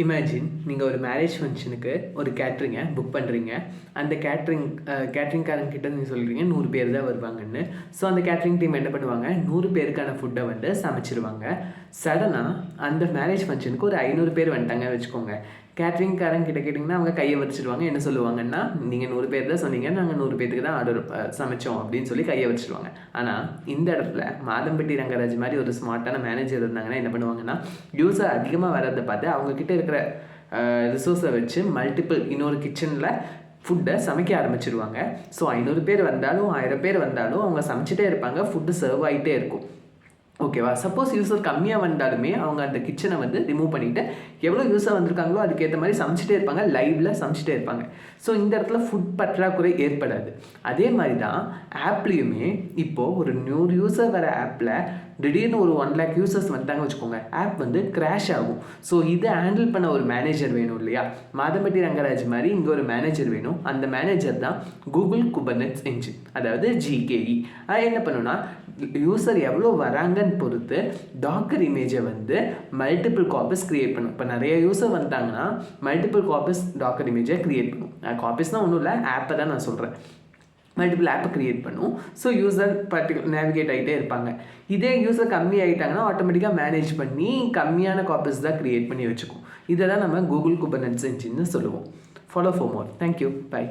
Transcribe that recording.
Imagine நீங்கள் ஒரு marriage ஃபங்க்ஷனுக்கு ஒரு கேட்ரிங்கை புக் பண்ணுறீங்க. அந்த கேட்ரிங்காரங்கிட்ட நீங்கள் சொல்கிறீங்க 100 பேர் தான் வருவாங்கன்னு. ஸோ அந்த கேட்ரிங் டீம் என்ன பண்ணுவாங்க, 100 பேருக்கான ஃபுட்டை வந்து சமைச்சிருவாங்க. சடனாக அந்த மேரேஜ் ஃபங்க்ஷனுக்கு ஒரு 500 பேர் வந்துட்டாங்கன்னு வச்சுக்கோங்க. கேட்ரிங்காரங்கிட்ட கேட்டிங்கன்னா அவங்க கையை வச்சிடுவாங்க. என்ன சொல்லுவாங்கன்னா, நீங்கள் 100 பேர் தான் சொன்னீங்க, நாங்கள் 100 பேருக்கு தான் ஆர்டர் சமைச்சோம் அப்படின்னு சொல்லி கையை வச்சிடுவாங்க. ஆனால் இந்த இடத்துல மாதம்பட்டி ரங்கராஜ் மாதிரி ஒரு ஸ்மார்ட்டான மேனேஜர் இருந்தாங்கன்னா என்ன பண்ணுவாங்கன்னா, யூஸர் அதிகமாக வர்றதை பார்த்து அவங்கக்கிட்ட இருக்கிற ரிசோர்ஸை வச்சு மல்டிபிள் இன்னொரு கிச்சனில் ஃபுட்டை சமைக்க ஆரம்பிச்சிடுவாங்க. ஸோ 500 பேர் வந்தாலும் 1000 பேர் வந்தாலும் அவங்க சமைச்சிட்டே இருப்பாங்க, ஃபுட்டு சர்வ் ஆகிட்டே இருக்கும். ஓகேவா? சப்போஸ் யூஸர் கம்மியாக வந்தாலுமே அவங்க அந்த கிச்சனை வந்து ரிமூவ் பண்ணிவிட்டு எவ்வளோ யூஸர் வந்திருக்காங்களோ அதுக்கேற்ற மாதிரி சமைச்சிட்டே இருப்பாங்க, லைவில் சமைச்சிட்டே இருப்பாங்க. ஸோ இந்த இடத்துல ஃபுட் பற்றாக்குறை ஏற்படாது. அதே மாதிரி தான் ஆப்லேயுமே இப்போது ஒரு 100 யூஸர் வர ஆப்பில் திடீர்னு ஒரு 1 lakh யூசர்ஸ் வந்துட்டாங்க வச்சுக்கோங்க, ஆப் வந்து கிராஷ் ஆகும். ஸோ இதை ஹேண்டில் பண்ண ஒரு மேனேஜர் வேணும் இல்லையா? மாதம்பட்டி ரங்கராஜ் மாதிரி இங்கே ஒரு மேனேஜர் வேணும். அந்த மேனேஜர் தான் கூகுள் குபர்நெட்ஸ் என்ஜின், அதாவது GKE. அது என்ன பண்ணுன்னா, யூசர் எவ்வளோ வராங்கன்னு பொறுத்து டாக்கர் இமேஜை வந்து மல்டிபிள் காப்பீஸ் க்ரியேட் பண்ணும். இப்போ நிறைய யூசர் வந்துட்டாங்கன்னா மல்டிபிள் காப்பீஸ் டாக்கர் இமேஜை க்ரியேட் பண்ணும். காப்பீஸ்னால் ஒன்றும் இல்லை, ஆப்பை தான் நான் சொல்கிறேன். மல்டிபிள் ஆப்பை க்ரியேட் பண்ணும். ஸோ யூசர் நேவிகேட் ஆகிட்டே இருப்பாங்க. இதே யூசர் கம்மி ஆகிட்டாங்கன்னா ஆட்டோமேட்டிக்காக மேனேஜ் பண்ணி கம்மியான காப்பீஸ் தான் க்ரியேட் பண்ணி வச்சுக்கும். இதை தான் நம்ம கூகுள் குபர்நெட்ஸ் என்ஜின்னு சொல்லுவோம். Follow for more. Thank you. By.